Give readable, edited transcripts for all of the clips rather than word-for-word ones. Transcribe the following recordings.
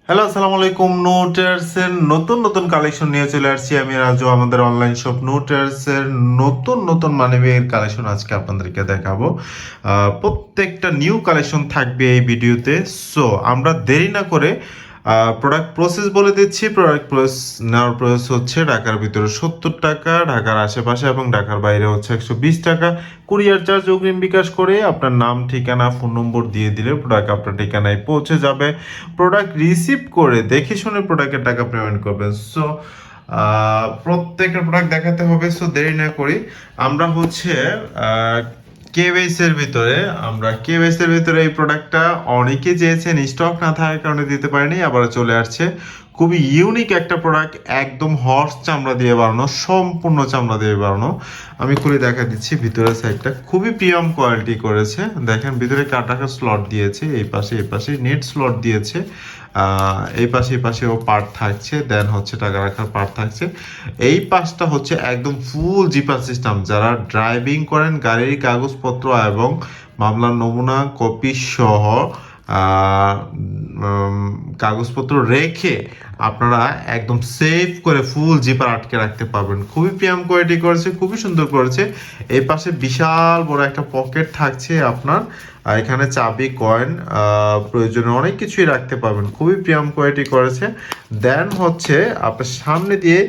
Hello, আসসালামু আলাইকুম। নোটেরসের নতুন নতুন কালেকশন নিয়ে চলে আসছি আমি রাজু। আমাদের অনলাইন শপ নোটেরসের নতুন নতুন মানিব্যাগের কালেকশন আজকে আপনাদেরকে দেখাবো। প্রত্যেকটা নিউ কালেকশন থাকবে এই ভিডিওতে। সো আমরা দেরি না করে প্রোডাক্ট প্রসেস বলে দিচ্ছি। প্রোডাক্ট প্রসেস নেওয়ার প্রসেস হচ্ছে ঢাকার ভিতরে 70 টাকা, ঢাকার আশেপাশে এবং ঢাকার বাইরে হচ্ছে 120 টাকা। কুরিয়ার চার্জ অগ্রিম বিকাশ করে আপনার নাম, ঠিকানা, ফোন নম্বর দিয়ে দিলে প্রোডাক্ট আপনার ঠিকানায় পৌঁছে যাবে। প্রোডাক্ট রিসিভ করে দেখে শুনে প্রোডাক্টের টাকা পেমেন্ট করবেন। সো প্রত্যেকের প্রোডাক্ট দেখাতে হবে। সো দেরি না করি আমরা হচ্ছে কেওয়াইসি এর ভিতরে এই প্রোডাক্টটা অনেকে চেয়েছেন, স্টক না থাকার কারণে দিতে পারিনি, আবার চলে আসছে। খুবই ইউনিক একটা প্রোডাক্ট, একদম হর্স চামড়া দিয়ে বানানো, সম্পূর্ণ চামড়া দিয়ে বানানো। আমি খুলে দেখা দিচ্ছি ভিতরের সাইডটা, খুবই প্রিমিয়াম কোয়ালিটি করেছে। দেখেন ভিতরে কাট রাখার স্লট দিয়েছে, এই পাশে নেট স্লট দিয়েছে। এই পাশেও পার্ট থাকছে, দেন হচ্ছে টাকা রাখার পার্ট থাকছে। এই পাশটা হচ্ছে একদম ফুল জিপার সিস্টেম। যারা ড্রাইভিং করেন, গাড়ির কাগজপত্র এবং মামলার নমুনা কপি সহ কাগজপত্র রেখে আপনারা একদম সেভ করে ফুল জিপার আটকে রাখতে পারবেন। খুবই প্রিমিয়াম কোয়ালিটি করেছে, খুবই সুন্দর করেছে। এই পাশে বিশাল বড় একটা পকেট থাকছে আপনার, এখানে চাবি, কয়েন, প্রয়োজনে অনেক কিছুই রাখতে পারবেন। খুবই প্রিমিয়াম কোয়ালিটি করেছে। দেন হচ্ছে আপনার সামনে দিয়ে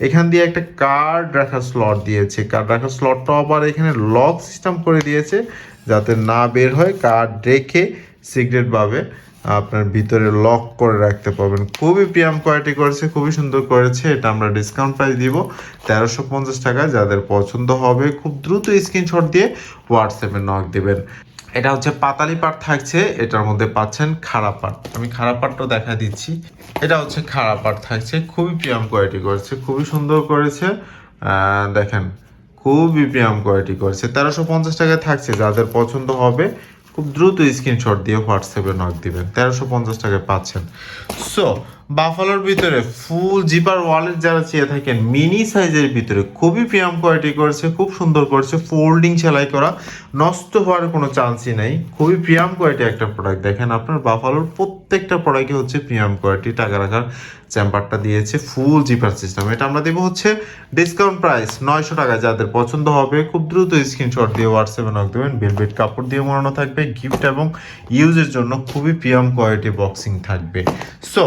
এখান দিয়ে একটা কার্ড রাখার স্লট দিয়েছে। কার্ড রাখার স্লটটা আবার এখানে লক সিস্টেম করে দিয়েছে, যাতে না বের হয়। কার্ড রেখে সিক্রেট ভাবে আপনার ভিতরে লক করে রাখতে পারবেন। খুবই প্রিমিয়াম কোয়ালিটি করেছে, খুবই সুন্দর করেছে। এটা আমরা ডিসকাউন্ট প্রাইস দিব 1350 টাকা। যাদের পছন্দ হবে খুব দ্রুত স্ক্রিনশট দিয়ে হোয়াটসঅ্যাপে নক দেবেন। এটা হচ্ছে পাতালি পাট থাকছে, এটার মধ্যে পাচ্ছেন খাড়া পাট। আমি খাড়া পাটটা দেখা দিচ্ছি। এটা হচ্ছে খাড়া পাট থাকছে, খুবই প্রিমিয়াম কোয়ালিটি করেছে, খুবই সুন্দর করেছে। দেখেন খুবই প্রিমিয়াম কোয়ালিটি করেছে। 1350 টাকায় থাকছে। যাদের পছন্দ হবে খুব দ্রুত স্ক্রিনশট দিয়ে হোয়াটসঅ্যাপে নক দিবেন। 1350 টাকায় পাচ্ছেন। সো বাফালোর ভিতরে ফুল জিপার ওয়ালেট যারা চেয়ে থাকেন, মিনি সাইজের ভিতরে খুবই প্রিমিয়াম কোয়ালিটি করেছে, খুব সুন্দর করেছে। ফোল্ডিং সেলাই করা, নষ্ট হওয়ার কোনো চান্সই নেই। খুবই প্রিমিয়াম কোয়ালিটি একটা প্রোডাক্ট। দেখেন আপনার বাফালোর প্রত্যেকটা প্রোডাক্টই হচ্ছে প্রিমিয়াম কোয়ালিটি। টাকা রাখার চেম্বারটা দিয়েছে ফুল জিপার সিস্টেম। এটা আমরা দেবো হচ্ছে ডিসকাউন্ট প্রাইস 900 টাকা। যাদের পছন্দ হবে খুব দ্রুত স্ক্রিনশট দিয়ে হোয়াটসঅ্যাপে নক দেবেন। ভেলভেট কাপড় দিয়ে মোড়ানো থাকবে, গিফট এবং ইউজের জন্য খুবই প্রিমিয়াম কোয়ালিটি বক্সিং থাকবে। সো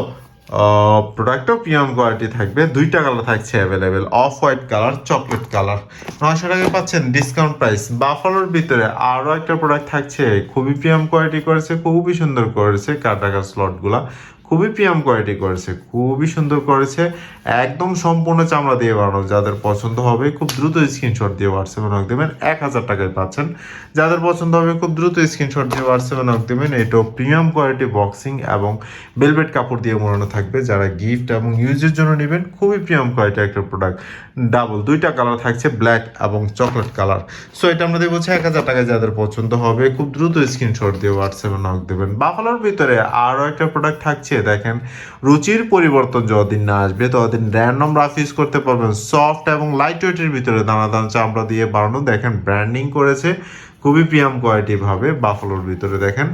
প্রোডাক্টও প্রিমিয়াম কোয়ালিটি থাকবে। 2টা কালার থাকছে available, off white colour, chocolate colour. 900 টাকায় পাচ্ছেন ডিসকাউন্ট প্রাইস। বাফালোর ভিতরে আরও একটা প্রোডাক্ট থাকছে, খুবই প্রিমিয়াম কোয়ালিটি করেছে, খুবই সুন্দর করেছে। কাট রাখার স্লটগুলা খুবই প্রিমিয়াম কোয়ালিটি করেছে, খুবই সুন্দর করেছে। একদম সম্পূর্ণ চামড়া দিয়ে বানানো। যাদের পছন্দ হবে খুব দ্রুত স্ক্রিনশট দিয়ে হোয়াটসঅ্যাপে নক দেবেন। 1000 টাকায় পাচ্ছেন। যাদের পছন্দ হবে খুব দ্রুত স্ক্রিনশট দিয়ে হোয়াটসঅ্যাপে নক দেবেন। এটাও প্রিমিয়াম কোয়ালিটি বক্সিং এবং বেলভেট কাপড় দিয়ে মোড়ানো থাকবে। যারা গিফট এবং ইউজের জন্য নেবেন, খুবই প্রিমিয়াম কোয়ালিটি একটা প্রোডাক্ট। ডাবল 2টা কালার থাকছে, ব্ল্যাক এবং চকলেট কালার। সো এটা আমরা দেবো 1000 টাকায়। যাদের পছন্দ হবে খুব দ্রুত স্ক্রিনশট দিয়ে হোয়াটসঅ্যাপে নক দেবেন। বাফালোর ভিতরে আরও একটা প্রোডাক্ট থাকছে, দেখেন রুচির পরিবর্তন যতদিন না আসবে ততদিন র্যান্ডম রাফ ইউজ করতে পারবেন। সফট এবং লাইট ওয়েটের ভিতরে দানা দানা চামড়া দিয়ে বানানো। দেখেন ব্র্যান্ডিং করেছে খুবই প্রিমিয়াম কোয়ালিটি ভাবে। বাফালোর ভিতরে দেখেন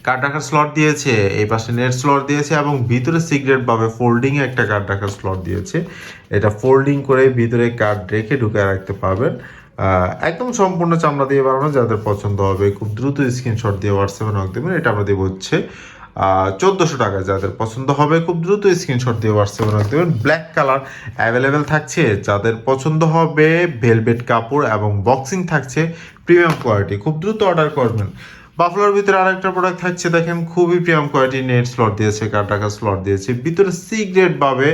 কার্ড রাখার স্লট দিয়েছে, এই পাশে নেট স্লট দিয়েছে এবং ভিতরে সিক্রেট ভাবে ফোল্ডিং একটা কার্ড রাখার স্লট দিয়েছে। এটা ফোল্ডিং করে ভিতরে কার্ড রেখে ঢুকে রাখতে পারবেন। একদম সম্পূর্ণ চামড়া দিয়ে বানানো। যাদের পছন্দ হবে খুব দ্রুত স্ক্রিনশট দিয়ে হোয়াটসঅ্যাপে নক দেবেন। এটা আমরা দেবো হচ্ছে 1400 টাকা। যাদের পছন্দ হবে খুব দ্রুত স্ক্রিনশট দিয়ে হোয়াটসঅ্যাপে নক দেবেন। ব্ল্যাক কালার অ্যাভেলেবেল থাকছে। যাদের পছন্দ হবে ভেলভেট কাপড় এবং বক্সিং থাকছে প্রিমিয়াম কোয়ালিটি, খুব দ্রুত অর্ডার করবেন। বাফলার ভিতরে আরেকটা প্রোডাক্ট থাকছে, দেখেন খুবই প্রিমিয়াম কোয়ালিটি। নেট স্লট দিয়েছে, কার্ড রাখার স্লট দিয়েছে, ভিতরে সিক্রেট ভাবে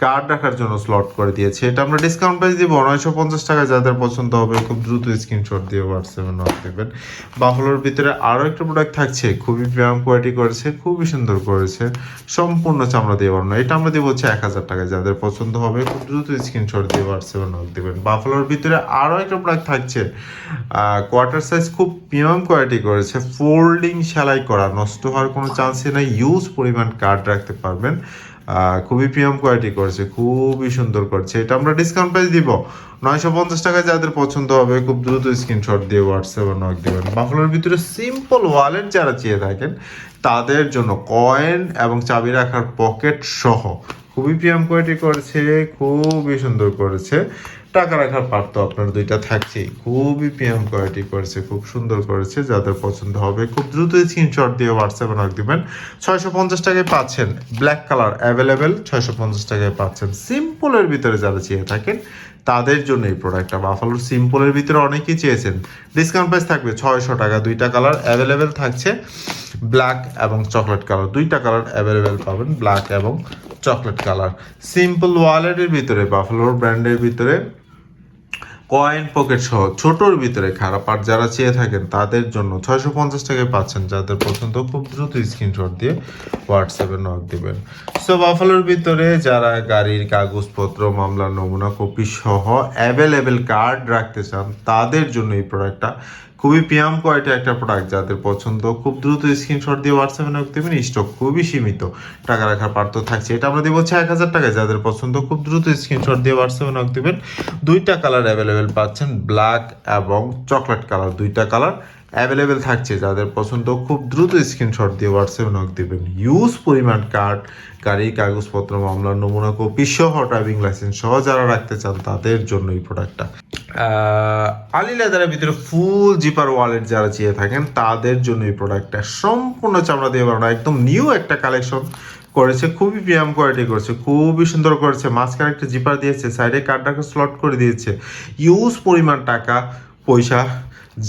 কার্ড রাখার জন্য স্লট করে দিয়েছে। এটা আমরা ডিসকাউন্ট প্রাইস দিব 950 টাকা। যাদের পছন্দ হবে খুব দ্রুত স্ক্রিনশট দিয়ে হোয়াটসঅ্যাপে নক দেবেন। বাফলোর ভিতরে আরও একটা প্রোডাক্ট থাকছে, খুবই প্রিমিয়াম কোয়ালিটি করেছে, খুবই সুন্দর করেছে, সম্পূর্ণ চামড়া দিয়ে বানানো। এটা আমরা দিব হচ্ছে 1000 টাকা। যাদের পছন্দ হবে খুব দ্রুত স্ক্রিনশট দিয়ে হোয়াটসঅ্যাপে নক দেবেন। বাফলোর ভিতরে আরও একটা প্রোডাক্ট থাকছে, কোয়ার্টার সাইজ, খুব প্রিমিয়াম কোয়ালিটি করেছে, ফোল্ডিং সেলাই করা, নষ্ট হওয়ার কোনো চান্সই নাই। ইউজ পরিমাণ কার্ড রাখতে পারবেন। খুবই প্রিমিয়াম কোয়ালিটি করেছে, খুবই সুন্দর করছে। এটা আমরা ডিসকাউন্ট প্রাইস দিব 950 টাকায়। যাদের পছন্দ হবে খুব দ্রুত স্ক্রিনশট দিয়ে হোয়াটসঅ্যাপে নক দেবেন। বাফলোর ভিতরে সিম্পল ওয়ালেট যারা চেয়ে থাকেন তাদের জন্য কয়েন এবং চাবি রাখার পকেট সহ খুবই প্রিমিয়াম কোয়ালিটি করেছে, খুবই সুন্দর করেছে। টাকা রাখার পার্ট তো আপনার দুইটা থাকছেই, খুবই প্রিমিয়াম কোয়ালিটি করেছে, খুব সুন্দর করেছে। যাদের পছন্দ হবে খুব দ্রুত স্ক্রিনশট দিয়ে হোয়াটসঅ্যাপে নক দিবেন। 650 টাকায় পাচ্ছেন, ব্ল্যাক কালার অ্যাভেলেবেল 650 টাকায় পাচ্ছেন। সিম্পলের ভিতরে যারা চেয়ে থাকেন তাদের জন্য এই প্রোডাক্টটা। বাফালোর সিম্পলের ভিতরে অনেকেই চেয়েছেন, ডিসকাউন্ট প্রাইস থাকবে 600 টাকা। দুইটা কালার অ্যাভেলেবেল থাকছে, ব্ল্যাক এবং চকলেট কালার, দুইটা কালার অ্যাভেলেবেল পাবেন, ব্ল্যাক এবং চকলেট কালার। সিম্পল ওয়ালেটের ভিতরে বাফালোর ব্র্যান্ডের ভিতরে কয়েন পকেট সহ ছোটোর ভিতরে খারাপ আর যারা চেয়ে থাকেন তাদের জন্য 650 টাকায় পাচ্ছেন। যাদের পছন্দ খুব দ্রুত স্ক্রিনশট দিয়ে হোয়াটসঅ্যাপে নক দিবেন। সো বাফালোর ভিতরে যারা গাড়ির কাগজপত্র, মামলার নমুনা কপি সহ অ্যাভেলেবেল কার্ড রাখতে চান তাদের জন্য এই প্রোডাক্টটা খুবই প্রিমিয়াম কোয়ালিটির একটা প্রোডাক্ট। যাদের পছন্দ খুব দ্রুত স্ক্রিনশট দিয়ে হোয়াটসঅ্যাপে নক দেবেন। স্টক খুবই সীমিত, টাকা রাখার পার্থ থাকছে। এটা আমরা দিব 1000 টাকায়। যাদের পছন্দ খুব দ্রুত স্ক্রিনশট দিয়ে হোয়াটসঅ্যাপে নক দেবেন। দুইটা কালার অ্যাভেলেবেল পাচ্ছেন, ব্ল্যাক এবং চকলেট কালার, দুইটা কালার অ্যাভেলেবেল থাকছে। যাদের পছন্দ খুব দ্রুত স্ক্রিনশট দিয়ে হোয়াটসঅ্যাপে নক দেবেন। ইউজ পরিমাণ কার্ড, গাড়ির কাগজপত্র, মামলার নমুনা কপি সহ ড্রাইভিং লাইসেন্স সহ যারা রাখতে চান তাদের জন্য এই প্রোডাক্টটা। আলি লেদারের ভিতরে ফুল জিপার ওয়ালেট যারা চেয়ে থাকেন তাদের জন্য এই প্রোডাক্টটা সম্পূর্ণ চামড়া দিয়ে বানানো, একদম নিউ একটা কালেকশন করেছে, খুবই প্রিমিয়াম কোয়ালিটি করেছে, খুবই সুন্দর করেছে। মাঝখানে একটা জিপার দিয়েছে, সাইডে কার্ড রাখার স্লট করে দিয়েছে। ইউজ পরিমাণ টাকা পয়সা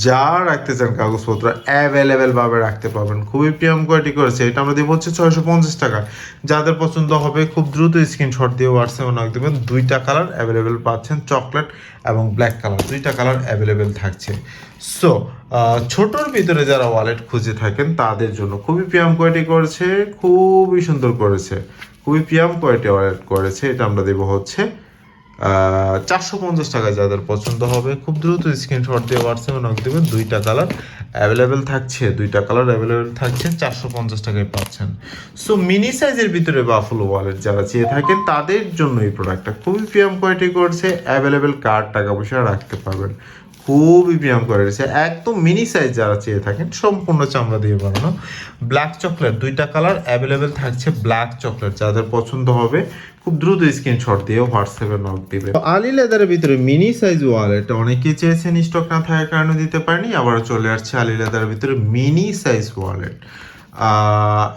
যা রাখতে চান কাগজপত্র অ্যাভেলেবেল ভাবে রাখতে পারবেন, খুবই প্রিমিয়াম কোয়ালিটি করেছে। এটা আমরা দিব হচ্ছে 650 টাকা। যাদের পছন্দ হবে খুব দ্রুত স্ক্রিনশট দিয়ে হোয়াটসঅ্যাপে নক দেবেন। দুইটা কালার অ্যাভেলেবেল পাচ্ছেন, চকলেট এবং ব্ল্যাক কালার, দুইটা কালার অ্যাভেলেবেল থাকছে। সো ছোটোর ভিতরে যারা ওয়ালেট খুঁজে থাকেন তাদের জন্য খুবই প্রিমিয়াম কোয়ালিটি করেছে, খুবই সুন্দর করেছে, খুবই প্রিমিয়াম কোয়ালিটি ওয়ালেট করেছে। এটা আমরা দেবো হচ্ছে 450 টাকায়। যাদের পছন্দ হবে খুব দ্রুত স্ক্রিনশট দিয়ে হোয়াটসঅ্যাপে নক দেবেন। দুইটা কালার অ্যাভেলেবেল থাকছে, দুইটা কালার অ্যাভেলেবেল থাকছে, 450 টাকায় পাচ্ছেন। সো মিনি সাইজের ভিতরে বাফলো ওয়ালেট যারা চেয়ে থাকেন তাদের জন্য এই প্রোডাক্টটা খুবই প্রিমিয়াম কোয়ালিটি করছে। অ্যাভেলেবেল কার্ড, টাকা পয়সা রাখতে পারবেন, খুবই প্রিমিয়াম করেছে। একদম মিনি সাইজ যারা চেয়ে থাকেন সম্পূর্ণ চামড়া দিয়ে বানানো। ব্ল্যাক চকলেট, দুইটা কালার অ্যাভেলেবেল থাকছে, ব্ল্যাক চকলেট। যাদের পছন্দ হবে খুব দ্রুত স্ক্রিনশট দিয়ে হোয়াটসঅ্যাপে নক দিবে। আলি লেদারের ভিতরে মিনি সাইজ ওয়ালেট অনেকেই চেয়েছেন, স্টক না থাকার কারণে দিতে পারেনি, আবার চলে আসছে আলি লেদারের ভিতরে মিনি সাইজ ওয়ালেট।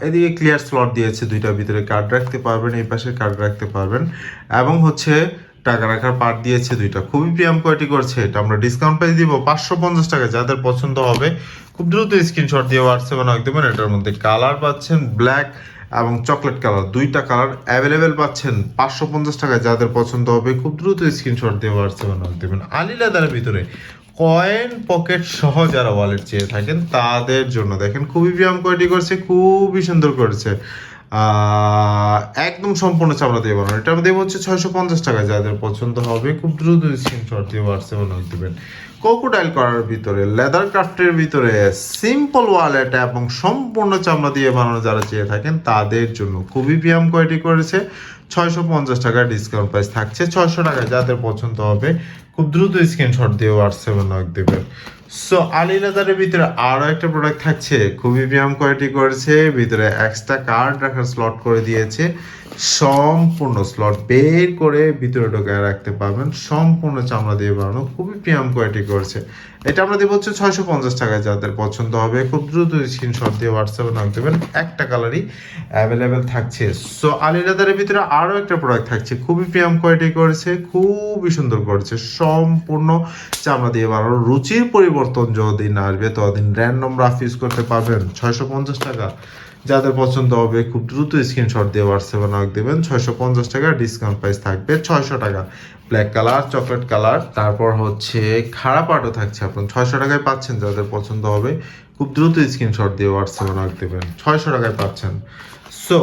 এদিকে ক্লিয়ার স্লট দিয়েছে, দুইটার ভিতরে কার্ড রাখতে পারবেন, এই পাশে কার্ড রাখতে পারবেন এবং হচ্ছে টাকা রাখার পার্ট দিয়েছে দুইটা, খুবই প্রিমিয়াম কোয়ালিটি করছে। এটা আমরা ডিসকাউন্ট প্রাইস দিব 550 টাকা। যাদের পছন্দ হবে খুব দ্রুত স্ক্রিনশট দিয়ে হোয়াটসঅ্যাপে নক দেবেন। এটার মধ্যে কালার পাচ্ছেন ব্ল্যাক এবং চকলেট কালার, দুইটা কালার অ্যাভেলেবেল পাচ্ছেন 550 টাকা। যাদের পছন্দ হবে খুব দ্রুত স্ক্রিনশট দিয়ে হোয়াটসঅ্যাপে নক দেবেন। আলি লেদারের ভিতরে কয়েন পকেট সহ যারা ওয়ালেট চেয়ে থাকেন তাদের জন্য দেখেন খুবই প্রিমিয়াম কোয়ালিটি করছে, খুবই সুন্দর করেছে, একদম সম্পূর্ণ চামড়া দিয়ে বানানো। এটা আমাদের হচ্ছে 650 টাকা। যাদের পছন্দ হবে খুব দ্রুত স্ক্রিনশট দিয়ে হোয়াটসঅ্যাপে নক দিবেন। কোকোডাইল করার ভিতরে, লেদার ক্রাফটের ভিতরে সিম্পল ওয়ালেট এবং সম্পূর্ণ চামড়া দিয়ে বানানো যারা চেয়ে থাকেন তাদের জন্য খুবই প্রিমিয়াম কোয়ালিটি করেছে। 650 টাকা ডিসকাউন্ট প্রাইস থাকছে 600 টাকায়। যাদের পছন্দ হবে খুব দ্রুত স্ক্রিনশট দিয়ে হোয়াটসঅ্যাপে নক দেবেন। সো আলি লেদারের ভিতরে আরও একটা প্রোডাক্ট থাকছে, খুবই প্রিমিয়াম কোয়ালিটি করেছে। ভিতরে এক্সট্রা কার্ড রাখার স্লট করে দিয়েছে, সম্পূর্ণ স্লট বের করে ভিতরে ঢোকায় রাখতে পারবেন, সম্পূর্ণ চামড়া দিয়ে বানানো, খুবই প্রিমিয়াম কোয়ালিটি করেছে। এটা আমরা দেবো হচ্ছে 650 টাকায়। যাদের পছন্দ হবে খুব দ্রুত স্ক্রিনশট দিয়ে হোয়াটসঅ্যাপে নক দেবেন। একটা কালারই অ্যাভেলেবেল থাকছে। সো আলি লেদারের ভিতরে আরও একটা প্রোডাক্ট থাকছে, খুবই প্রিমিয়াম কোয়ালিটি করেছে, খুবই সুন্দর করেছে, সম্পূর্ণ চামড়া দিয়ে বানানো। রুচির পরিবর্তন যতদিন আসবে ততদিন র্যান্ডম রাফ ইউজ করতে পারবেন। 650 টাকা। যাদের পছন্দ হবে খুব দ্রুত স্ক্রিনশট দিয়ে হোয়াটসঅ্যাপে নক দেবেন। 650 টাকা ডিসকাউন্ট প্রাইস থাকবে 600 টাকা। ব্ল্যাক কালার, চকলেট কালার, তারপর হচ্ছে খারাপ আর্টও থাকছে, আপনার 600 টাকায় পাচ্ছেন। যাদের পছন্দ হবে খুব দ্রুত স্ক্রিনশট দিয়ে হোয়াটসঅ্যাপে নক দেবেন, 600 টাকায় পাচ্ছেন। সো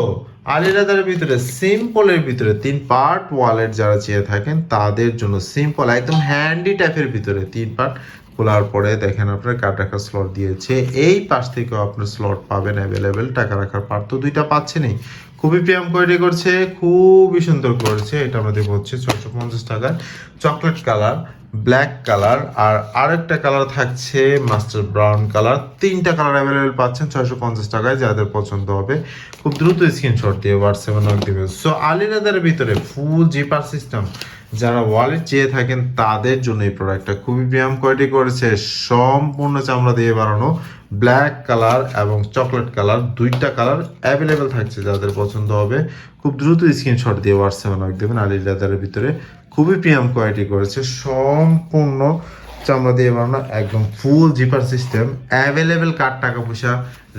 আলি লেদারের ভিতরে সিম্পলের ভিতরে 3 পার্ট ওয়ালেট যারা চেয়ে থাকেন তাদের জন্য সিম্পল একদম হ্যান্ডি টাইপের ভিতরে 3 পার্ট খোলার পরে দেখেন আপনার কার্ড রাখার স্লট দিয়েছে। এই পাশ থেকেও আপনার স্লট পাবেন অ্যাভেলেবেল, টাকা রাখার পার্ট তো দুইটা পাচ্ছেনই, খুবই প্রিয়াম কোয়ালিটি করছে, খুবই সুন্দর করেছে। এটা আমরা দেবো হচ্ছে 650 টাকায়। চকলেট কালার, ব্ল্যাক কালার আর আরেকটা কালার থাকছে মাস্টার ব্রাউন কালার। তিনটা কালার অ্যাভেলেবেল পাচ্ছেন 650 টাকায়। যাদের পছন্দ হবে খুব দ্রুত স্ক্রিনশট দিয়ে হোয়াটসঅ্যাপে নক দিবেন। সো আলী লেদারের ভিতরে ফুল জিপার সিস্টেম যারা ওয়ালেট চেয়ে থাকেন তাদের জন্য এই প্রোডাক্টটা খুবই প্রিয়াম কোয়ালিটি করেছে। সম্পূর্ণ চামড়া দিয়ে বানানো, ব্ল্যাক কালার এবং চকলেট কালার দুইটা কালার অ্যাভেলেবেল থাকছে। যাদের পছন্দ হবে খুব দ্রুত স্ক্রিনশট দিয়ে হোয়াটসঅ্যাপে নক দেবেন। আলী লেদারের ভিতরে খুবই প্রিয়াম কোয়ালিটি করেছে, সম্পূর্ণ চামড়া দিয়ে বানানো, একদম ফুল জিপার সিস্টেম অ্যাভেলেবেল। কার টাকা পয়সা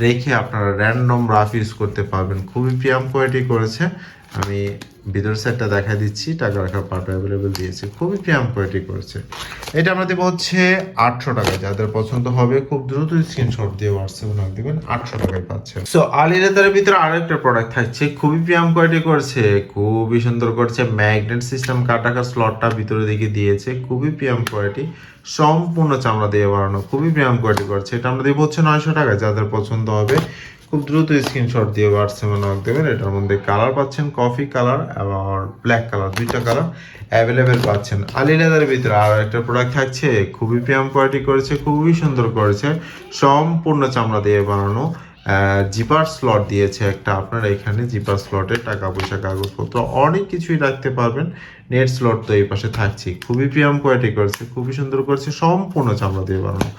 রেখে আপনারা র্যান্ডম রাফ ইউজ করতে পারবেন। খুবই প্রিয়াম কোয়ালিটি করেছে। আমি ভিতর সাইডটা দেখা দিচ্ছি, টাকা রাখার পার্ট অ্যাভেলেবেল দিয়েছে, খুবই প্রিয়াম কোয়ালিটি করেছে। এটা আমরা দেবো হচ্ছে 800 টাকায়। যাদের পছন্দ হবে খুব দ্রুত স্ক্রিনশট দিয়ে হোয়াটসঅ্যাপে নক দিবেন, 800 টাকায় পাচ্ছেন। সো আলী লেদারের ভিতরে আরেকটা প্রোডাক্ট থাকছে, খুবই প্রিয়াম কোয়ালিটি করেছে, খুবই সুন্দর করছে। ম্যাগনেট সিস্টেম কার টাকার স্লটটা ভিতরে দিকে দিয়েছে, খুবই প্রিয়াম কোয়ালিটি, সম্পূর্ণ চামড়া দিয়ে বানানো, খুবই প্রিয়াম কোয়ালিটি করছে। এটা আমরা দেবো হচ্ছে 900 টাকায়। যাদের পছন্দ হবে খুব দ্রুত স্ক্রিনশট দিয়ে হোয়াটসঅ্যাপে নক দেবেন। এটার মধ্যে কালার পাচ্ছেন কফি কালার এবং ব্ল্যাক কালার, দুইটা কালার অ্যাভেলেবেল পাচ্ছেন। আলী লেদারের ভিতরে আরও একটা প্রোডাক্ট থাকছে, খুবই প্রিয়াম কোয়ালিটি করেছে, খুবই সুন্দর করেছে, সম্পূর্ণ চামড়া দিয়ে বানানো। জিপার স্লট দিয়েছে একটা, আপনারা এখানে জিপার স্লটে টাকা পয়সা কাগজপত্র অনেক কিছুই রাখতে পারবেন। নেট স্লট তো এই পাশে থাকছে, খুবই প্রিয়াম কোয়ালিটি করেছে, খুবই সুন্দর করেছে, সম্পূর্ণ চামড়া দিয়ে বানানো।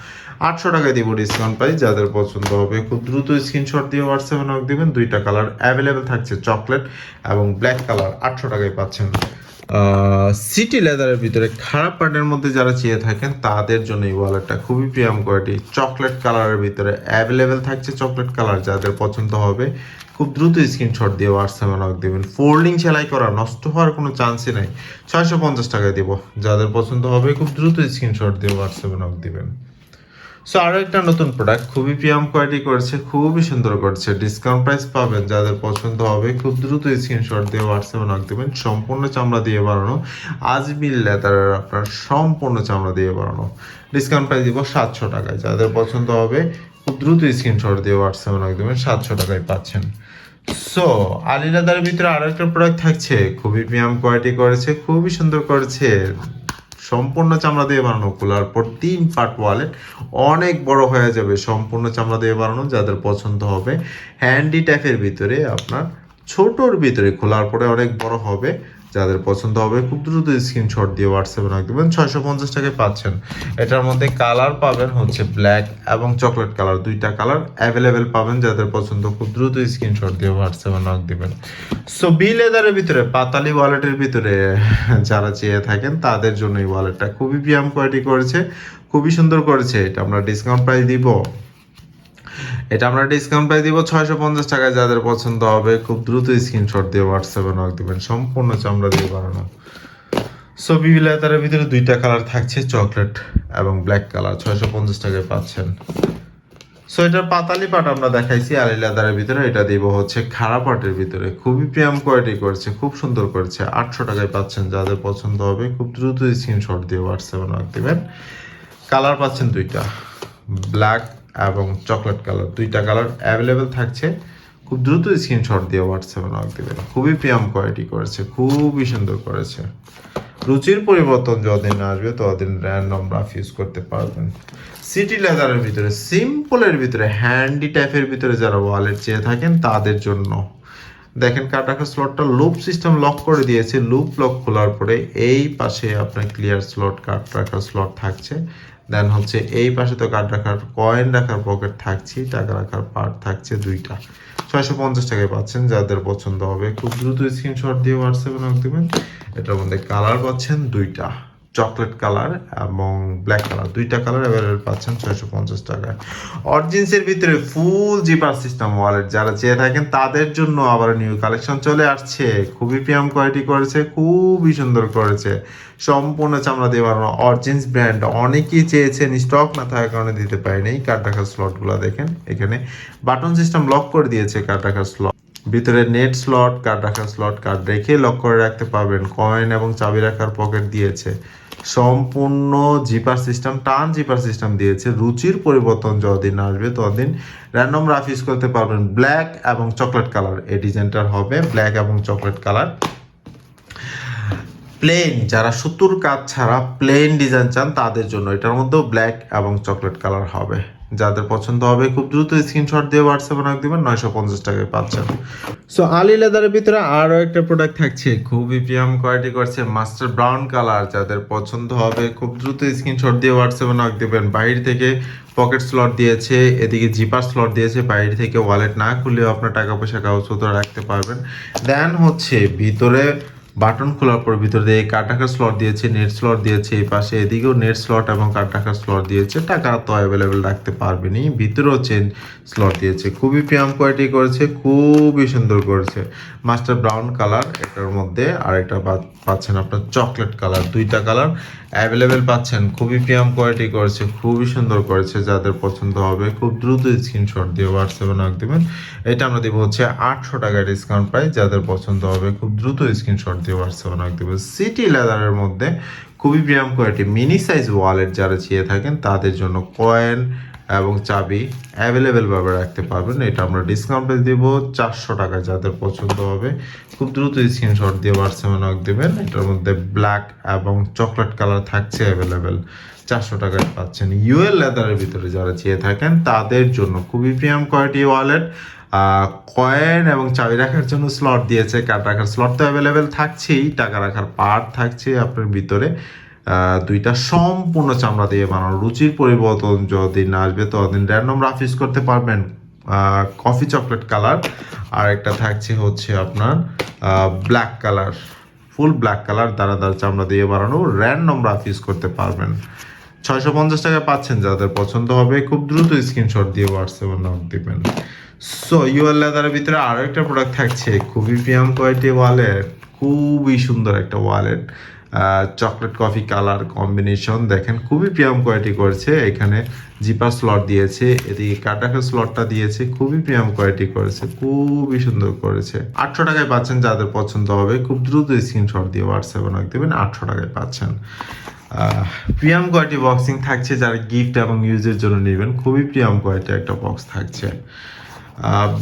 800 টাকায় দিব ডিসকাউন্ট প্রাইস। যাদের পছন্দ হবে খুব দ্রুত স্ক্রিনশট দিয়ে হোয়াটসঅ্যাপে নক দিবেন। দুইটা কালার অ্যাভেলেবেল থাকছে, চকলেট এবং ব্ল্যাক কালার, 800 টাকায় পাচ্ছেন। সিটি লেদারের ভিতরে খারাপ পার্টের মধ্যে যারা চেয়ে থাকেন তাদের জন্য এই ওয়ালেটটা খুবই প্রিয়াম কোয়ালিটি। চকলেট কালারের ভিতরে অ্যাভেলেবেল থাকছে চকলেট কালার। যাদের পছন্দ হবে খুব দ্রুত স্ক্রিনশট দিয়ে হোয়াটসঅ্যাপে নক দেবেন। ফোল্ডিং সেলাই করা, নষ্ট হওয়ার কোনো চান্সই নাই, 650 টাকায় দেবো। যাদের পছন্দ হবে খুব দ্রুত স্ক্রিনশট দিয়ে হোয়াটসঅ্যাপে নক দিবেন। সো আরও একটা নতুন প্রোডাক্ট, খুবই প্রিয়াম কোয়ালিটি করছে, খুবই সুন্দর করছে, ডিসকাউন্ট প্রাইস পাবেন। যাদের পছন্দ হবে খুব দ্রুত স্ক্রিনশট দিয়ে হোয়াটসঅ্যাপে নক দেবেন। সম্পূর্ণ চামড়া দিয়ে বানানো, আজমিল লেদারের আপনার সম্পূর্ণ চামড়া দিয়ে বানানো। ডিসকাউন্ট প্রাইস দিব 700 টাকায়। যাদের পছন্দ হবে খুব দ্রুত স্ক্রিনশট দিয়ে হোয়াটসঅ্যাপে নক দেবেন, 700 টাকায় পাচ্ছেন। সো আলী লেদারের ভিতরে আরও একটা প্রোডাক্ট থাকছে, খুবই প্রিয়াম কোয়ালিটি করেছে, খুবই সুন্দর করেছে, সম্পূর্ণ চামড়া দিয়ে বানানো। খোলার পর 3 পার্ট ওয়ালেট, অনেক বড় হয়ে যাবে, সম্পূর্ণ চামড়া দিয়ে বানানো। যাদের পছন্দ হবে হ্যান্ডি টাইপের ভিতরে, আপনার ছোটোর ভিতরে, খোলার পরে অনেক বড় হবে। যাদের পছন্দ হবে খুব দ্রুত স্ক্রিনশট দিয়ে হোয়াটসঅ্যাপে রাখ দেবেন, 650 টাকায় পাচ্ছেন। এটার মধ্যে কালার পাবেন হচ্ছে ব্ল্যাক এবং চকলেট কালার, দুইটা কালার অ্যাভেলেবেল পাবেন। যাদের পছন্দ খুব দ্রুত স্ক্রিনশট দিয়ে হোয়াটসঅ্যাপে রাখ দেবেন। সো বি লেদারের ভিতরে পাতালি ওয়ালেটের ভিতরে যারা চেয়ে থাকেন তাদের জন্য এই ওয়ালেটটা খুবই প্রিয়াম কোয়ালিটি করেছে, খুবই সুন্দর করেছে। এটা আমরা ডিসকাউন্ট প্রাইস দিব, 650 টাকায়। যাদের পছন্দ হবে খুব দ্রুত স্ক্রিনশট দিয়ে হোয়াটসঅ্যাপে নক দিবেন, সম্পূর্ণ চামড়া দিয়ে বানানো। সো বি লেদারের ভিতরে দুইটা কালার থাকছে, চকলেট এবং ব্ল্যাক কালার, 650 টাকায় পাচ্ছেন। সো এটার পাতালি পাট আমরা দেখাইছি আলী লেদারের ভিতরে, এটা দিব হচ্ছে খাড়া পাটের ভিতরে, খুবই প্রিয়াম কোয়ালিটি করেছে, খুব সুন্দর করেছে, 800 টাকায় পাচ্ছেন। যাদের পছন্দ হবে খুব দ্রুত স্ক্রিনশট দিয়ে হোয়াটসঅ্যাপে নক দিবেন। কালার পাচ্ছেন দুইটা, ব্ল্যাক এবং চকলেট কালার, দুইটা কালার অ্যাভেলেবেল থাকছে। খুব দ্রুত স্ক্রিনশট দিয়ে হোয়াটসঅ্যাপে নক দিবেন। খুবই প্রিয়াম কোয়ালিটি করেছে, খুবই সুন্দর করেছে। রুচির পরিবর্তন যতদিন না আসবে ততদিন র্যান্ডম রাফ ইউজ করতে পারবেন। সিটি লেদারের ভিতরে, সিম্পলের ভিতরে, হ্যান্ডি টাইপের ভিতরে যারা ওয়ালেট চেয়ে থাকেন তাদের জন্য দেখেন কাট রাখার স্লটটা লুপ সিস্টেম লক করে দিয়েছে। লুপ লক খোলার পরে এই পাশে আপনার ক্লিয়ার স্লট, কাট রাখার স্লট থাকছে। দেন হচ্ছে এই পাশে তো কাট রাখার, কয়েন রাখার পকেট থাকছে, টাকা রাখার পার্ট থাকছে দুইটা, 650 টাকায় পাচ্ছেন। যাদের পছন্দ হবে খুব দ্রুত স্ক্রিনশট দিয়ে হোয়াটসঅ্যাপে নক দেবেন। এটার মধ্যে কালার পাচ্ছেন দুইটা, চকলেট কালার এবং ব্ল্যাক কালার, দুইটা কালার অ্যাভেলেবেল পাচ্ছেন 650 টাকায়। অরিজিনসের ভিতরে ফুল জিপার সিস্টেম ওয়ালেট যারা চেয়ে থাকেন তাদের জন্য আবার নিউ কালেকশন চলে আসছে, খুবই প্রিয়াম কোয়ালিটি করেছে, খুবই সুন্দর করেছে, সম্পূর্ণ চামড়া দিয়ে বানানো অরিজিনস ব্র্যান্ড। অনেকেই চেয়েছেন, স্টক না থাকার কারণে দিতে পারিনি। কার্ড রাখার স্লটগুলো দেখেন, এখানে বাটন সিস্টেম লক করে দিয়েছে কার্ড রাখার স্লট। ভিতরে নেট স্লট, কার্ড রাখার স্লট, কার্ড রেখে লক করে রাখতে পারবেন। কয়েন এবং চাবি রাখার পকেট দিয়েছে। সম্পূর্ণ জিপার সিস্টেম, টান জিপার সিস্টেম দিয়েছে। রুচির পরিবর্তন যতদিন আসবে ততদিন র্যান্ডম রাফ ইউজ করতে পারবেন। ব্ল্যাক এবং চকলেট কালার এই ডিজাইনটার হবে, ব্ল্যাক এবং চকলেট কালার। প্লেন, যারা সুতোর কাজ ছাড়া প্লেন ডিজাইন চান তাদের জন্য এটার মধ্যেও ব্ল্যাক এবং চকলেট কালার হবে। যাদের পছন্দ হবে খুব দ্রুত স্ক্রিনশট দিয়ে হোয়াটসঅ্যাপে নক দিবেন, 950 টাকায় পাচ্ছেন। সো আলি লেদারের ভিতরে আরও একটা প্রোডাক্ট থাকছে, খুবই প্রিমিয়াম কোয়ালিটি করছে, মাস্টার ব্রাউন কালার। যাদের পছন্দ হবে খুব দ্রুত স্ক্রিনশট দিয়ে হোয়াটসঅ্যাপে নক দিবেন। বাইরে থেকে পকেট স্লট দিয়েছে, এদিকে জিপার স্লট দিয়েছে, বাইরে থেকে ওয়ালেট না খুললেও আপনার টাকা পয়সা কাগজপত্র রাখতে পারবেন। দেন হচ্ছে ভিতরে বাটন খোলার পর ভিতর দিয়ে কার্ড রাখার স্লট দিয়েছে, নেট স্লট দিয়েছে, এই পাশে এদিকেও নেট স্লট এবং কার্ড রাখার স্লট দিয়েছে। টাকা তো অ্যাভেলেবেল রাখতে পারবেনই, ভিতরেও চেঞ্জ স্লট দিয়েছে। খুবই প্রিমিয়াম কোয়ালিটি করেছে, খুবই সুন্দর করেছে। মাস্টার ব্রাউন কালার এটার মধ্যে, আর একটা পাচ্ছেন আপনার চকলেট কালার, দুইটা কালার অ্যাভেলেবেল পাচ্ছেন। খুবই প্রিমিয়াম কোয়ালিটি করেছে, খুবই সুন্দর করেছে। যাদের পছন্দ হবে খুব দ্রুত স্ক্রিনশট দিয়ে হোয়াটসঅ্যাপে নক দেবেন। এটা আমরা দেবো হচ্ছে 800 টাকায় ডিসকাউন্ট প্রাইস। যাদের পছন্দ হবে খুব দ্রুত স্ক্রিনশট দিয়ে হোয়াটসঅ্যাপে নক দেবেন। সিটি লেদারের মধ্যে খুবই premium quality mini size wallet যারা চেয়ে থাকেন তাদের জন্য কয়েন এবং চাবি অ্যাভেলেবেল ভাবে রাখতে পারবেন। এটা আমরা ডিসকাউন্ট প্রাইস দেবো 400 টাকায়। যাদের পছন্দ হবে খুব দ্রুত স্ক্রিনশট দিয়ে হোয়াটসঅ্যাপে নক দেবেন। এটার মধ্যে ব্ল্যাক এবং চকলেট কালার থাকছে অ্যাভেলেবেল, 400 টাকায় পাচ্ছেন। ইউএল লেদারের ভিতরে যারা চেয়ে থাকেন তাদের জন্য খুবই প্রিমিয়াম কোয়ালিটি ওয়ালেট, কয়েন এবং চাবি রাখার জন্য স্লট দিয়েছে। কার্ড রাখার স্লট তো অ্যাভেলেবেল থাকছেই, টাকা রাখার পার্ট থাকছে আপনার ভিতরে। দুইটা সম্পূর্ণ চামড়া দিয়ে বানানো। রুচির পরিবর্তন যতদিন না আসবে ততদিন র্যান্ডম রাফ ইউজ করতে পারবেন। কফি চকলেট কালার, আর একটা থাকছে হচ্ছে আপনার black colour, full black colour, দানাদার চামড়া দিয়ে বানানো, র্যান্ডম রাফ ইউজ করতে পারবেন। 650 টাকায় পাচ্ছেন। যাদের পছন্দ হবে খুব দ্রুত স্ক্রিনশট দিয়ে হোয়াটসঅ্যাপে নক দিবেন। সো ইউএল লেদারের ভিতরে আরও একটা প্রোডাক্ট থাকছে, খুবই প্রিমিয়াম কোয়ালিটি ওয়ালেট, খুবই সুন্দর একটা wallet. Chocolate coffee colour combination দেখেন, খুবই প্রিমিয়াম কোয়ালিটি করেছে। এখানে জিপার স্লট দিয়েছে, এদিকে কাটাকের স্লটটা দিয়েছে, খুবই প্রিমিয়াম কোয়ালিটি করেছে, খুবই সুন্দর করেছে। 800 টাকায় পাচ্ছেন। যাদের পছন্দ হবে খুব দ্রুত স্ক্রিনশট দিয়ে হোয়াটসঅ্যাপে নক দেবেন, 800 টাকায় পাচ্ছেন। প্রিমিয়াম কোয়ালিটি বক্সিং থাকছে, যারা গিফট এবং ইউজের জন্য নেবেন খুবই প্রিমিয়াম কোয়ালিটি একটা বক্স থাকছে।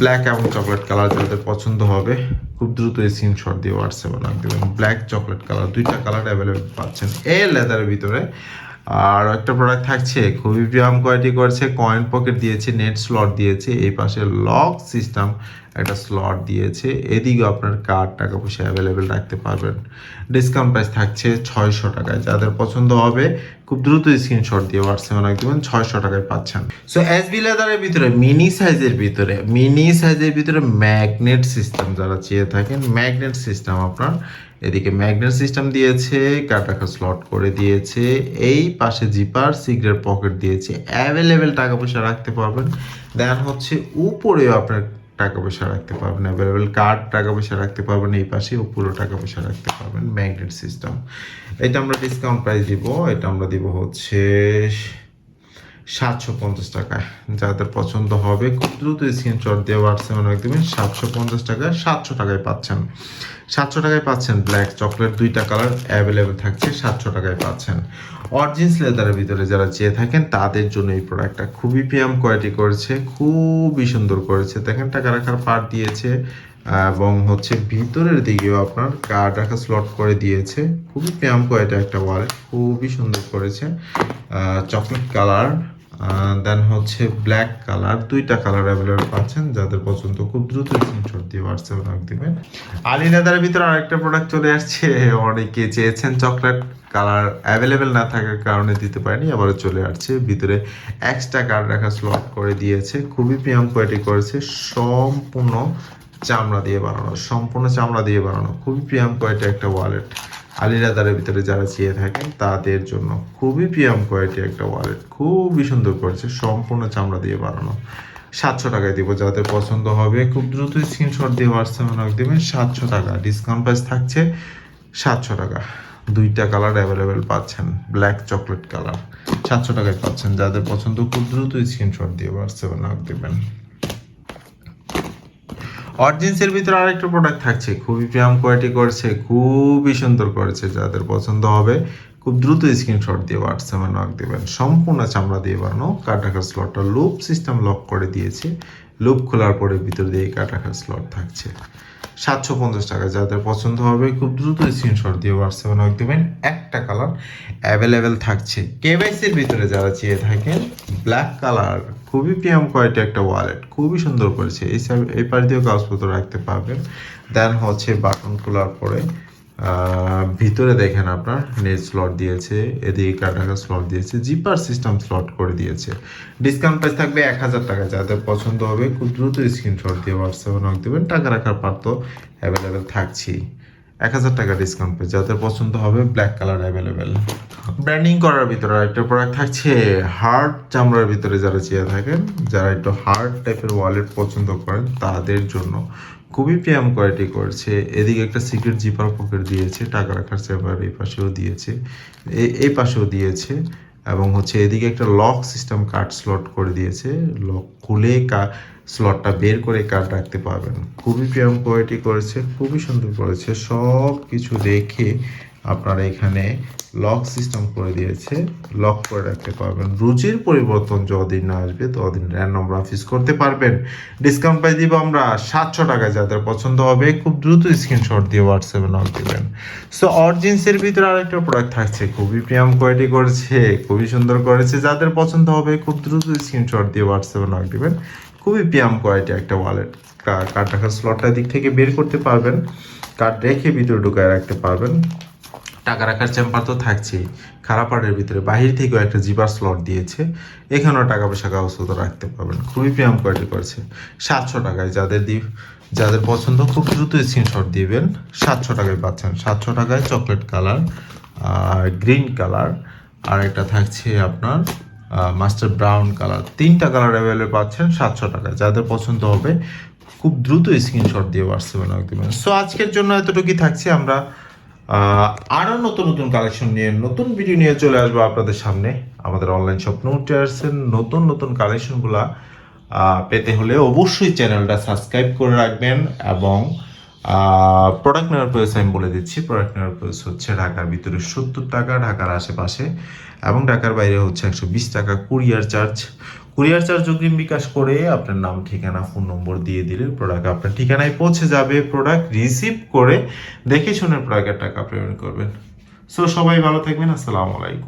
ব্ল্যাক এবং চকলেট কালার যাদের পছন্দ হবে খুব দ্রুত স্ক্রিনশট দিয়ে হোয়াটসঅ্যাপে নক দেবেন। ব্ল্যাক চকলেট কালার, দুইটা কালার অ্যাভেলেবেল পাচ্ছেন এই লেদারের ভিতরে। আর একটা প্রোডাক্ট থাকছে খুবই প্রিমিয়াম কোয়ালিটি করেছে, কয়েন পকেট দিয়েছে, নেট স্লট দিয়েছে, এই পাশে লক সিস্টেম একটা স্লট দিয়েছে, এদিকে আপনার কার্ড টাকা পয়সা অ্যাভেলেবেল রাখতে পারবেন। ডিসকাউন্ট প্রাইস থাকছে 600 টাকায়। যাদের পছন্দ হবে খুব দ্রুত স্ক্রিনশট দিয়ে হোয়াটসঅ্যাপে নক দিবেন, 600 টাকায় পাচ্ছেন। সো এসবি লেদারের ভিতরে মিনি সাইজের ভিতরে ম্যাগনেট সিস্টেম যারা চেয়ে থাকেন, ম্যাগনেট সিস্টেম আপনার এদিকে ম্যাগনেট সিস্টেম দিয়েছে, কার্ড রাখার স্লট করে দিয়েছে, এই পাশে জিপার সিগারেট পকেট দিয়েছে, অ্যাভেলেবেল টাকা পয়সা রাখতে পারবেন। দেন হচ্ছে উপরেও আপনার টাকা পয়সা রাখতে পারবেন, অ্যাভেলেবেল কার্ড টাকা পয়সা রাখতে পারবেন, এই পাশে উপরেও টাকা পয়সা রাখতে পারবেন। ম্যাগনেট সিস্টেম এটা আমরা ডিসকাউন্ট প্রাইস দিব, এটা আমরা দিব হচ্ছে 750 টাকায়। যাদের পছন্দ হবে খুব দ্রুত স্ক্রিনশট দিয়ে হোয়াটসঅ্যাপে নক দিবেন, 750 টাকায় 700 টাকায় পাচ্ছেন। 700 টাকায় পাচ্ছেন ব্ল্যাক চকলেট, দুইটা কালার অ্যাভেলেবেল থাকছে, 700 টাকায় পাচ্ছেন। অরিজিনস লেদারের ভিতরে যারা চেয়ে থাকেন তাদের জন্য এই প্রোডাক্টটা খুবই প্রিমিয়াম কোয়ালিটি করেছে, খুবই সুন্দর করেছে। দেখেন টাকা রাখার পার্ট দিয়েছে এবং হচ্ছে ভিতরের দিকেও আপনার কার্ড রাখার স্লট করে দিয়েছে। খুবই প্রিমিয়াম কোয়ালিটি একটা ওয়ালেট, খুবই সুন্দর করেছে। চকলেট কালার, দেন হচ্ছে ব্ল্যাক কালার, দুইটা কালার অ্যাভেলেবেল পাচ্ছেন। যাদের পছন্দ খুব দ্রুত স্ক্রিনশট দিয়ে হোয়াটসঅ্যাপে নক দিবেন। আলি লেদারের ভিতরে আরেকটা প্রোডাক্ট চলে আসছে, অনেকে চেয়েছেন, চকলেট কালার অ্যাভেলেবেল না থাকার কারণে দিতে পারেনি, আবারও চলে আসছে। ভিতরে এক্সট্রা কার্ড রাখার স্লট করে দিয়েছে, খুবই প্রিমিয়াম কোয়ালিটি করেছে, সম্পূর্ণ চামড়া দিয়ে বানানো, খুবই প্রিমিয়াম কোয়ালিটি একটা ওয়ালেট। আলি লেদারের ভিতরে যারা চেয়ে থাকেন তাদের জন্য খুবই প্রিমিয়াম কোয়ালিটি একটা ওয়ালেট, খুবই সুন্দর করেছে, সম্পূর্ণ চামড়া দিয়ে বানানো। 700 টাকায় দিব। যাদের পছন্দ হবে খুব দ্রুত স্ক্রিনশট দিয়ে হোয়াটসঅ্যাপে নক দেবেন, 700 টাকা। ডিসকাউন্ট প্রাইস থাকছে 700 টাকা। দুইটা কালার অ্যাভেলেবেল পাচ্ছেন, ব্ল্যাক চকলেট কালার, 700 টাকায় পাচ্ছেন। যাদের পছন্দ খুব দ্রুত স্ক্রিনশট দিয়ে হোয়াটসঅ্যাপে নক দেবেন। অরিজিন্সের ভিতরে আরেকটা প্রোডাক্ট থাকছে, খুবই প্রিমিয়াম কোয়ালিটি করেছে, খুবই সুন্দর করেছে। যাদের পছন্দ হবে খুব দ্রুত স্ক্রিনশট দিয়ে হোয়াটসঅ্যাপে নক দেবেন। সম্পূর্ণ চামড়া দিয়ে বানানো, কার্ড রাখার স্লটটা লুপ সিস্টেম লক করে দিয়েছে। লুপ খোলার পরে ভিতর দিয়ে কার্ড রাখার স্লট থাকছে। 750 টাকা। যাদের পছন্দ হবে খুব দ্রুত স্ক্রিনশট দিয়ে হোয়াটসঅ্যাপে নক দেবেন। একটা কালার অ্যাভেলেবেল থাকছে। কেওয়াইসির ভিতরে যারা চেয়ে থাকেন ব্ল্যাক কালার, খুবই প্রিমিয়াম কোয়ালিটি একটা ওয়ালেট, খুবই সুন্দর করেছে। এই পাশ দিয়েও কাগজপত্র রাখতে পারবেন। দেন হচ্ছে বাটন খোলার পরে ভিতরে দেখেন আপনার নেট স্লট দিয়েছে, এদিকে কার্ড রাখার স্লট দিয়েছে, জিপার সিস্টেম স্লট করে দিয়েছে। ডিসকাউন্ট প্রাইস থাকবে 1000 টাকা। যাদের পছন্দ হবে খুব দ্রুত স্ক্রিনশট দিয়ে হোয়াটসঅ্যাপে নক দেবেন। টাকা রাখার পার তো অ্যাভেলেবেল থাকছেই। 1000 টাকা ডিসকাউন্ট পেয়ে যাদের পছন্দ হবে ব্ল্যাক কালার অ্যাভেলেবেল। ব্র্যান্ডিং করার ভিতরে একটা প্রোডাক্ট থাকছে হার্ড চামড়ার ভিতরে, যারা চেয়ে থাকেন, যারা একটু হার্ড টাইপের ওয়ালেট পছন্দ করেন তাদের জন্য খুবই প্রিমিয়াম কোয়ালিটি করেছে। এদিকে একটা সিক্রেট জিপার পকেট দিয়েছে, টাকা রাখার চেম্বার এই পাশেও দিয়েছে, এই পাশেও দিয়েছে, এবং হচ্ছে এদিকে একটা লক সিস্টেম কার্ড স্লট করে দিয়েছে। লক খুলে স্লটটা বের করে কার্ড রাখতে পারবেন। খুবই প্রিমিয়াম কোয়ালিটি করেছে, খুবই সুন্দর করেছে। সব কিছু দেখে আপনারা এখানে লক সিস্টেম করে দিয়েছে, লক করে রাখতে পারবেন। রুচির পরিবর্তন যতদিন না আসবে ততদিন র্যান্ডম রাফিস করতে পারবেন। ডিসকাউন্ট পাই দিব আমরা 700 টাকায়। যাদের পছন্দ হবে খুব দ্রুত স্ক্রিনশট দিয়ে হোয়াটসঅ্যাপে নক দেবেন। সো অরিজিন্সের ভিতরে আরেকটা প্রোডাক্ট থাকছে, খুবই প্রিমিয়াম কোয়ালিটি করেছে, খুবই সুন্দর করেছে। যাদের পছন্দ হবে খুব দ্রুত স্ক্রিনশট দিয়ে হোয়াটসঅ্যাপে নক দেবেন। খুবই প্রিমিয়াম কোয়ালিটি একটা ওয়ালেট। কার্ড রাখার স্লটটা দিক থেকে বের করতে পারবেন, কার্ড রেখে ভিতরে ঢুকায় রাখতে পারবেন। টাকা রাখার চেম্বার তো থাকছেই। খারাপ পার্টের ভিতরে বাহির থেকেও একটা জিপার স্লট দিয়েছে, এখানেও টাকা পয়সা কাগজপত্র রাখতে পারবেন। খুবই প্রিমিয়াম কোয়ালিটি করেছে। 700 টাকায়। যাদের পছন্দ খুব দ্রুত স্ক্রিনশট দিবেন। 700 টাকায় পাচ্ছেন। 700 টাকায় চকলেট কালার আর গ্রিন কালার, আর একটা থাকছে আপনার মাস্টার ব্রাউন কালার। 3টা কালার অ্যাভেলেবল পাচ্ছেন 700 টাকায়। যাদের পছন্দ হবে খুব দ্রুত স্ক্রিনশট দিয়ে হোয়াটসঅ্যাপে নক দেবেন। সো আজকের জন্য এতটুকুই থাকছে। আমরা আরও নতুন নতুন কালেকশন নিয়ে নতুন ভিডিও নিয়ে চলে আসবো আপনাদের সামনে। আমাদের অনলাইন শপ নোটিয়ার্সের নতুন নতুন কালেকশনগুলা পেতে হলে অবশ্যই চ্যানেলটা সাবস্ক্রাইব করে রাখবেন। এবং প্রোডাক্ট নেওয়ার প্রাইস আমি বলে দিচ্ছি। প্রোডাক্ট নেওয়ার প্রাইস হচ্ছে ঢাকার ভিতরে 70 টাকা, ঢাকার আশেপাশে এবং ঢাকার বাইরে হচ্ছে 120 টাকা কুরিয়ার চার্জ। কুরিয়ার চার্জ অগ্রিম বিকাশ করে আপনার নাম, ঠিকানা, ফোন নম্বর দিয়ে দিলে প্রোডাক্ট আপনার ঠিকানায় পৌঁছে যাবে। প্রোডাক্ট রিসিভ করে দেখে শুনে প্রোডাক্টের টাকা পেমেন্ট করবেন। সো সবাই ভালো থাকবেন। আসসালামু আলাইকুম।